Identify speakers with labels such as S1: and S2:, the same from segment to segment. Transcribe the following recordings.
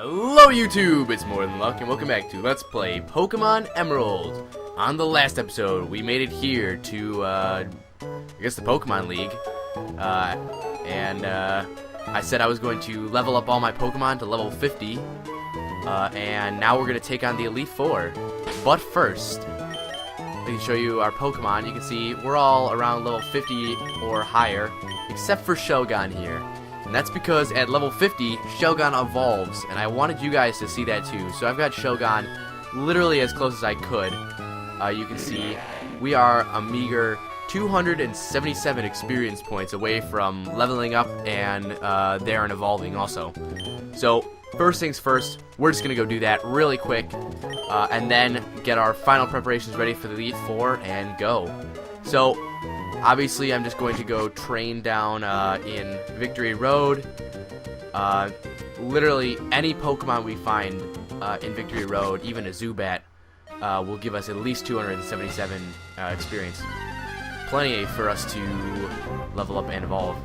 S1: Hello YouTube, it's MoreThanLuck and welcome back to Let's Play Pokemon Emerald. On the last episode, we made it here to, I guess the Pokemon League. I said I was going to level up all my Pokemon to level 50. And now we're going to take on the Elite Four. But first, I can show you our Pokemon. You can see we're all around level 50 or higher, except for Shelgon here. And that's because at level 50, Shelgon evolves, and I wanted you guys to see that too. So I've got Shelgon literally as close as I could. You can see we are a meager 277 experience points away from leveling up and there and evolving also. So first things first, we're just going to go do that really quick, and then get our final preparations ready for the Elite Four and go. So obviously, I'm just going to go train down in Victory Road. Literally, any Pokemon we find in Victory Road, even a Zubat, will give us at least 277 experience. Plenty for us to level up and evolve.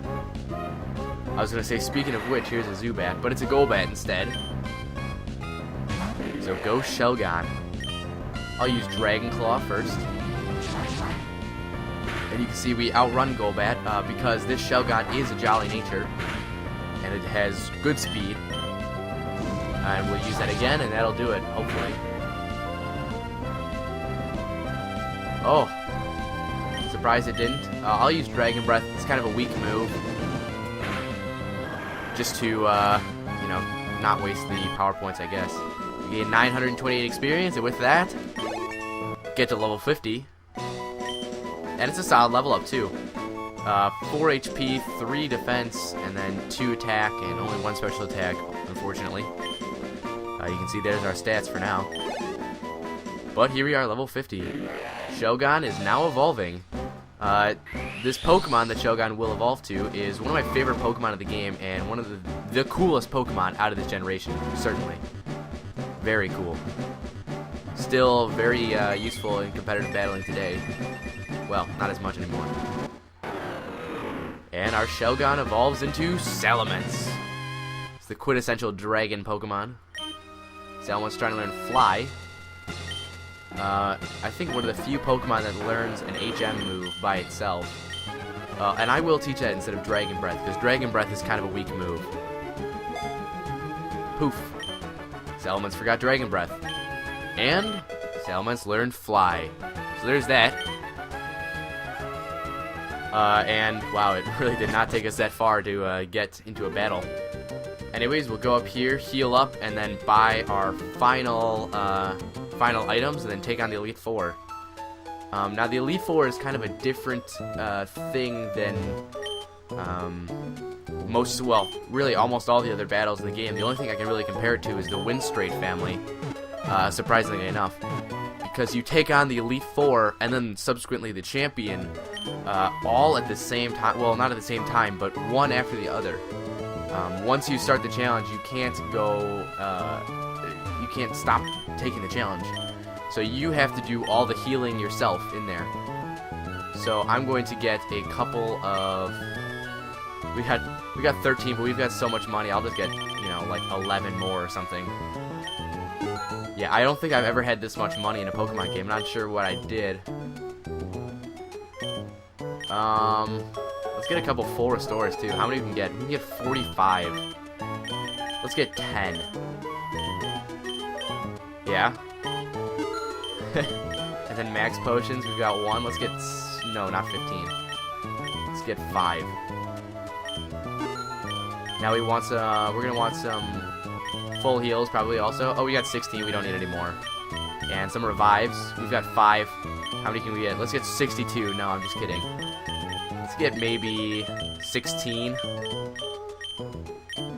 S1: I was going to say, speaking of which, here's a Zubat, but it's a Golbat instead. So go Shelgon. I'll use Dragon Claw first. And you can see we outrun Golbat because this Shelgon is a jolly nature, and it has good speed. And we'll use that again, and that'll do it, hopefully. Oh, surprised it didn't. I'll use Dragon Breath. It's kind of a weak move, just to, you know, not waste the power points, I guess. You gain 928 experience, and with that, get to level 50. And it's a solid level up too. 4 HP, 3 defense, and then 2 attack, and only 1 special attack, unfortunately. You can see there's our stats for now. But here we are, level 50. Shelgon is now evolving. This Pokemon that Shelgon will evolve to is one of my favorite Pokemon of the game, and one of the coolest Pokemon out of this generation, certainly. Very cool. Still very useful in competitive battling today. Well, not as much anymore. And our Shelgon evolves into Salamence. It's the quintessential dragon Pokemon. Salamance's trying to learn Fly. I think one of the few Pokemon that learns an HM move by itself. And I will teach that instead of Dragon Breath, because Dragon Breath is kind of a weak move. Poof. Salamence forgot Dragon Breath. And Salamence learned Fly. So there's that. And wow, it really did not take us that far to get into a battle. Anyways, we'll go up here, heal up, and then buy our final items, and then take on the Elite Four. Now, the Elite Four is kind of a different thing than really almost all the other battles in the game. The only thing I can really compare it to is the Windstraight family, surprisingly enough. Because you take on the Elite Four and then subsequently the champion all at the same time. Well, not at the same time, but one after the other. Once you start the challenge, you can't you can't stop taking the challenge. So you have to do all the healing yourself in there. So I'm going to get a couple of. We got 13, but we've got so much money. I'll just get, you know, like 11 more or something. Yeah, I don't think I've ever had this much money in a Pokemon game. I'm not sure what I did. Let's get a couple full restores too. How many we can get? We can get 45. Let's get 10. Yeah. And then max potions, we've got 1. Let's get, no, not 15. Let's get 5. Now we want some, we're gonna want some full heals probably also. Oh, we got 16, we don't need any more. And some revives. We've got 5. How many can we get? Let's get 62. No, I'm just kidding. Let's get maybe 16.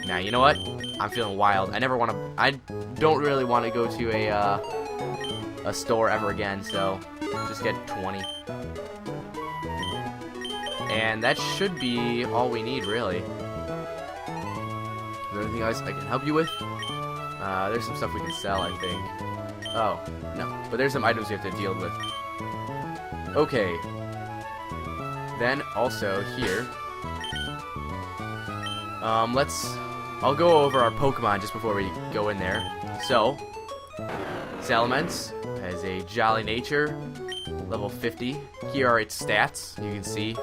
S1: Now, you know what? I'm feeling wild. I don't really want to go to a store ever again, so just get 20. And that should be all we need, really. Is there anything else I can help you with? There's some stuff we can sell, I think. Oh, no. But there's some items we have to deal with. Okay. Then, also, here. Let's I'll go over our Pokemon just before we go in there. So, Salamence has a jolly nature, level 50. Here are its stats, you can see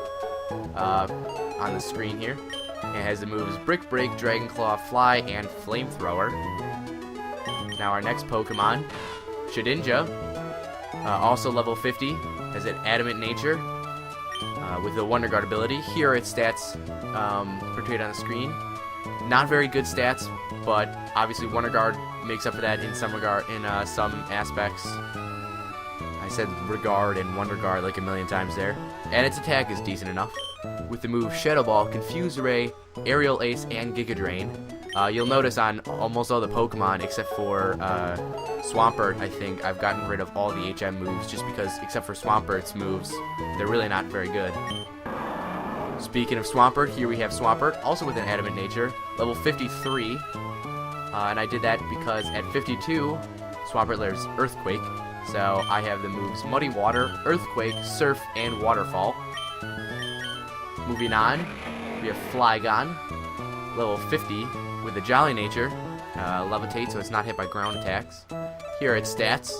S1: on the screen here. It has the moves Brick Break, Dragon Claw, Fly, and Flamethrower. Now our next Pokemon, Shedinja, also level 50, has an Adamant nature with the Wonder Guard ability. Here are its stats portrayed on the screen. Not very good stats, but obviously Wonder Guard makes up for that in some some aspects. I said regard and Wonder Guard like a million times there. And its attack is decent enough. With the move Shadow Ball, Confuse Ray, Aerial Ace, and Giga Drain. You'll notice on almost all the Pokemon, except for Swampert, I think, I've gotten rid of all the HM moves, just because, except for Swampert's moves, they're really not very good. Speaking of Swampert, here we have Swampert, also with an Adamant nature, level 53. And I did that because at 52, Swampert learns Earthquake. So I have the moves Muddy Water, Earthquake, Surf, and Waterfall. Moving on, we have Flygon, level 50, with a Jolly nature, Levitate, so it's not hit by ground attacks. Here are its stats,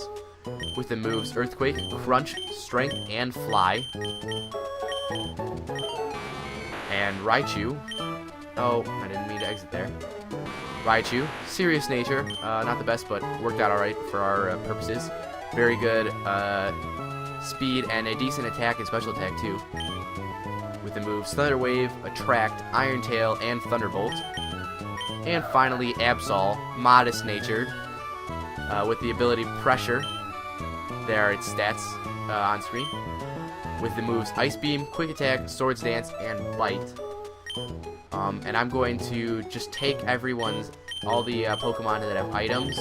S1: with the moves Earthquake, Crunch, Strength, and Fly. And Raichu, oh, I didn't mean to exit there. Raichu, serious nature, not the best, but worked out alright for our purposes. Very good speed and a decent attack and special attack too. With the moves Thunder Wave, Attract, Iron Tail, and Thunderbolt. And finally, Absol, modest natured, with the ability Pressure. There are its stats on screen. With the moves Ice Beam, Quick Attack, Swords Dance, and Bite. And I'm going to just take all the Pokemon that have items,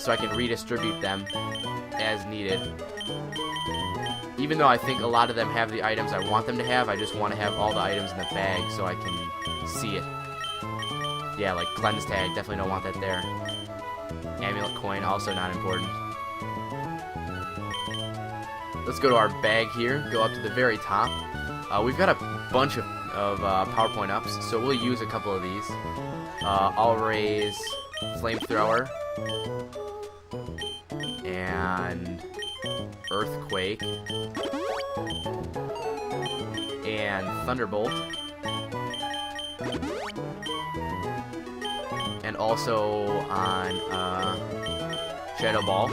S1: so I can redistribute them as needed. Even though I think a lot of them have the items I want them to have, I just want to have all the items in the bag so I can see it. Yeah, like Cleanse Tag, definitely don't want that there. Amulet Coin, also not important. Let's go to our bag here, go up to the very top. We've got a bunch of PowerPoint ups, so we'll use a couple of these. I'll raise Flamethrower and Earthquake and Thunderbolt, and also on Shadow Ball,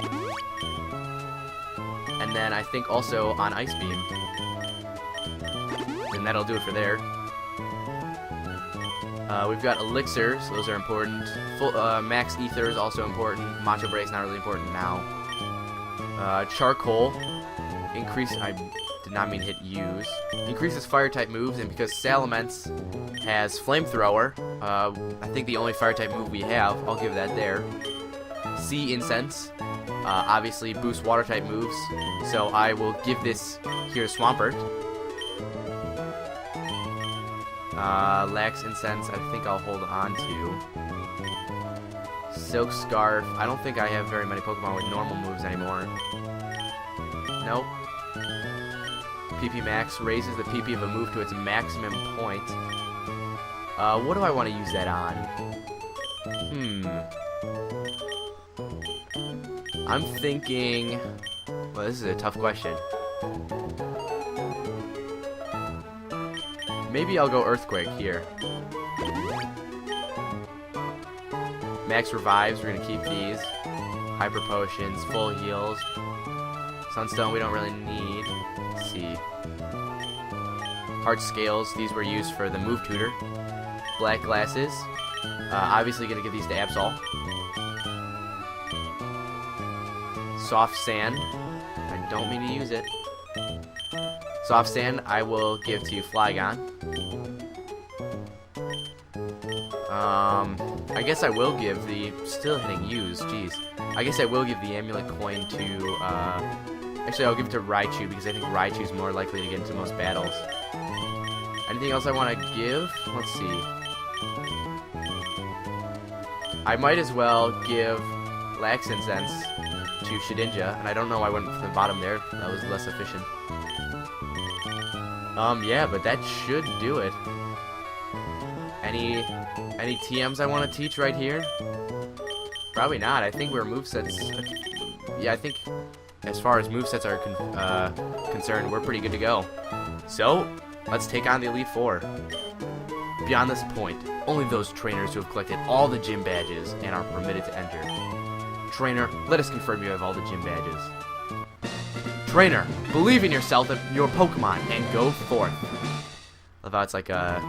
S1: and then I think also on Ice Beam, and that'll do it for there. We've got elixirs, those are important. Max ether is also important. Macho Break's not really important now. Charcoal, I did not mean to hit use. Increases fire type moves, and because Salamence has Flamethrower, I think the only fire type move we have, I'll give that there. Sea Incense, obviously boosts water type moves, so I will give this here to Swampert. Lax Incense, I think I'll hold on to. Silk Scarf, I don't think I have very many Pokemon with normal moves anymore. Nope. PP Max raises the PP of a move to its maximum point. What do I want to use that on? I'm thinking... Well, this is a tough question. Maybe I'll go Earthquake here. Max Revives, we're going to keep these. Hyper Potions, Full Heals. Sunstone we don't really need. Let's see. Heart Scales, these were used for the Move Tutor. Black Glasses. Obviously going to give these to Absol. Soft Sand. I don't mean to use it. Soft Sand I will give to Flygon. I guess I will give the... Still hitting use, jeez. I guess I will give the Amulet Coin to... Actually, I'll give it to Raichu, because I think Raichu's more likely to get into most battles. Anything else I want to give? Let's see. I might as well give Lax Incense to Shedinja, and I don't know why I went from the bottom there. That was less efficient. Yeah, but that should do it. Any TMs I want to teach right here? Probably not. I think we're movesets. Yeah, I think as far as movesets are concerned, we're pretty good to go. So, let's take on the Elite Four. Beyond this point, only those trainers who have collected all the gym badges and are permitted to enter. Trainer, let us confirm you have all the gym badges. Trainer, believe in yourself and your Pokemon and go forth. Love how it's like a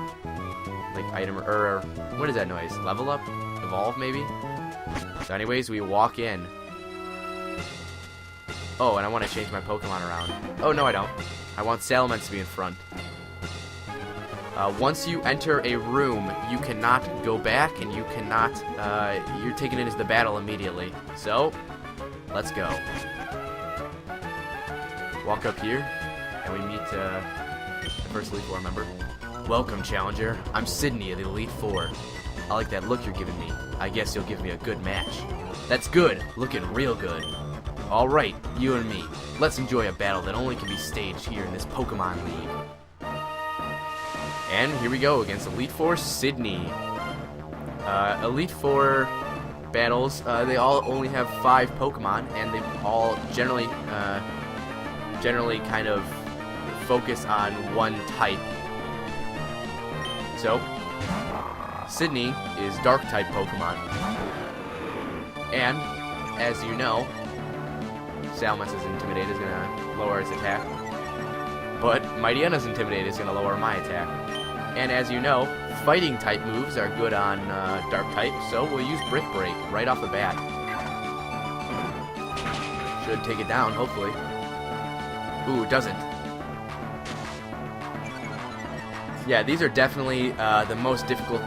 S1: item or what is that noise? Level up? Evolve maybe? So anyways, we walk in. Oh, and I want to change my Pokemon around. Oh, no I don't. I want Salamence to be in front. Once you enter a room, you cannot go back, and you cannot, you're taken into the battle immediately. So, let's go. Walk up here, and we meet the first Elite Four member. Welcome, Challenger. I'm Sidney of the Elite Four. I like that look you're giving me. I guess you'll give me a good match. That's good. Looking real good. Alright, you and me. Let's enjoy a battle that only can be staged here in this Pokemon League. And here we go against Elite Four Sidney. Elite Four battles, they all only have 5 Pokemon, and they all generally kind of focus on one type. So, Sidney is Dark-type Pokemon. And, as you know, Salamence's Intimidate is going to lower its attack. But Mightyana's Intimidate is going to lower my attack. And as you know, Fighting-type moves are good on Dark-type, so we'll use Brick Break right off the bat. Should take it down, hopefully. Ooh, it doesn't. Yeah, these are definitely the most difficult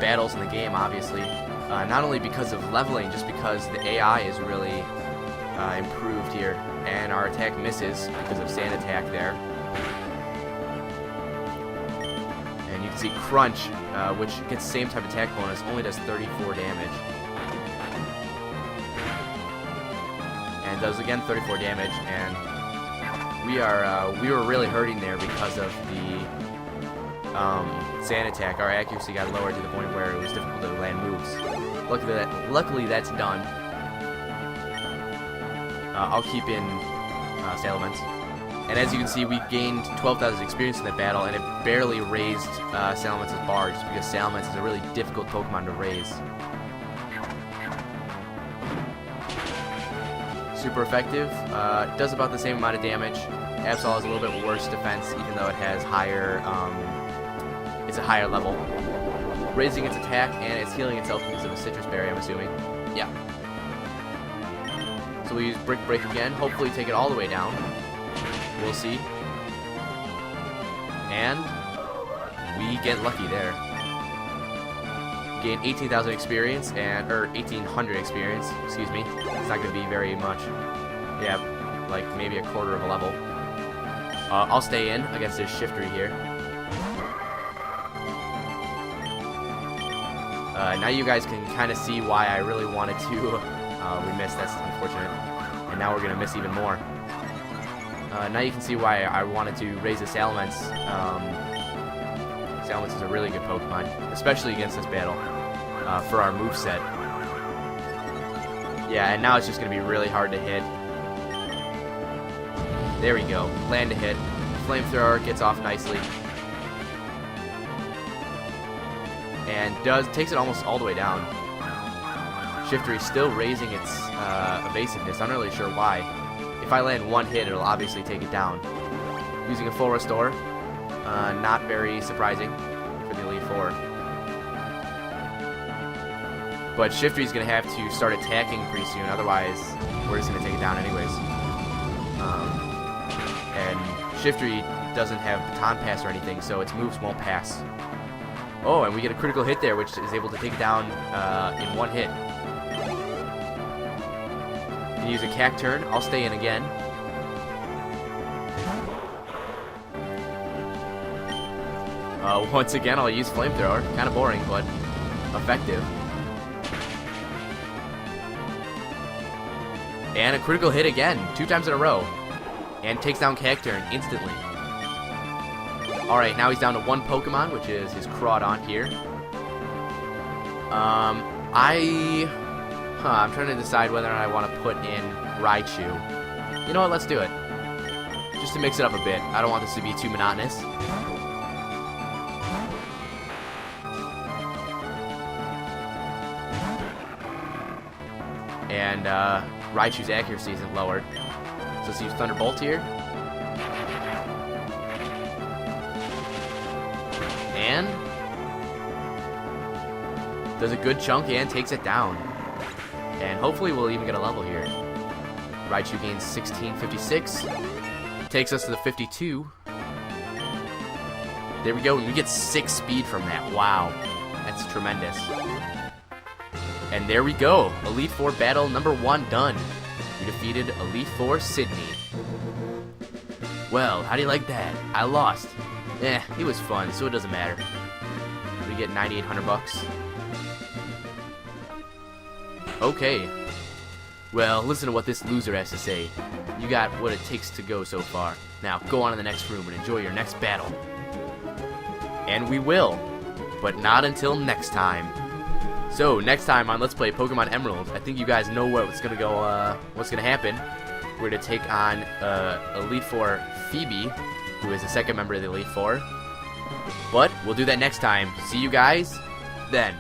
S1: battles in the game, obviously. Not only because of leveling, just because the AI is really improved here. And our attack misses because of Sand Attack there. And you can see Crunch, which gets the same type of attack bonus, only does 34 damage. And does, again, 34 damage, and we were really hurting there because of the Sand Attack. Our accuracy got lowered to the point where it was difficult to land moves. Luckily that's done. I'll keep in Salamence. And as you can see, we gained 12,000 experience in that battle, and it barely raised Salamance's bar, just because Salamence is a really difficult Pokemon to raise. Super effective. Does about the same amount of damage. Absol has a little bit worse defense, even though it has higher, it's a higher level. Raising its attack, and it's healing itself because of a Citrus Berry, I'm assuming. Yeah. So we use Brick Break again, hopefully take it all the way down. We'll see. And we get lucky there. Gain 18,000 experience, or 1,800 experience, excuse me. It's not going to be very much. Yeah, like maybe a quarter of a level. I'll stay in against this Shiftry here. Now you guys can kind of see why I really wanted to. We missed, that's unfortunate. And now we're going to miss even more. Now you can see why I wanted to raise the Salamence. Salamence is a really good Pokemon, especially against this battle, for our moveset. Yeah, and now it's just going to be really hard to hit. There we go. Land a hit. Flamethrower gets off nicely. And takes it almost all the way down. Shifter is still raising its evasiveness. I'm not really sure why. If I land one hit, it'll obviously take it down. Using a full restore. Not very surprising for the Elite Four. But Shiftry's going to have to start attacking pretty soon, otherwise we're just going to take it down anyways. And Shiftry doesn't have Baton Pass or anything, so its moves won't pass. Oh, and we get a critical hit there, which is able to take it down in one hit. And use a Cacturn. I'll stay in again. Once again, I'll use Flamethrower. Kind of boring, but effective. And a critical hit again, 2 times in a row. And takes down Cacturn instantly. Alright, now he's down to 1 Pokemon, which is his Crawdon here. I'm trying to decide whether or not I want to put in Raichu. You know what? Let's do it. Just to mix it up a bit. I don't want this to be too monotonous. And Raichu's accuracy isn't lowered. So let's use Thunderbolt here. And does a good chunk and takes it down. And hopefully we'll even get a level here. Raichu gains 1656. Takes us to the 52. There we go, and we get 6 speed from that. Wow. That's tremendous. And there we go. Elite Four battle number 1 done. We defeated Elite Four Sidney. Well, how do you like that? I lost. Eh, it was fun, so it doesn't matter. We get 9,800 bucks. Okay. Well, listen to what this loser has to say. You got what it takes to go so far. Now, go on to the next room and enjoy your next battle. And we will. But not until next time. So, next time on Let's Play Pokemon Emerald, I think you guys know what's gonna happen. We're gonna take on Elite Four Phoebe, who is the second member of the Elite Four. But we'll do that next time. See you guys then.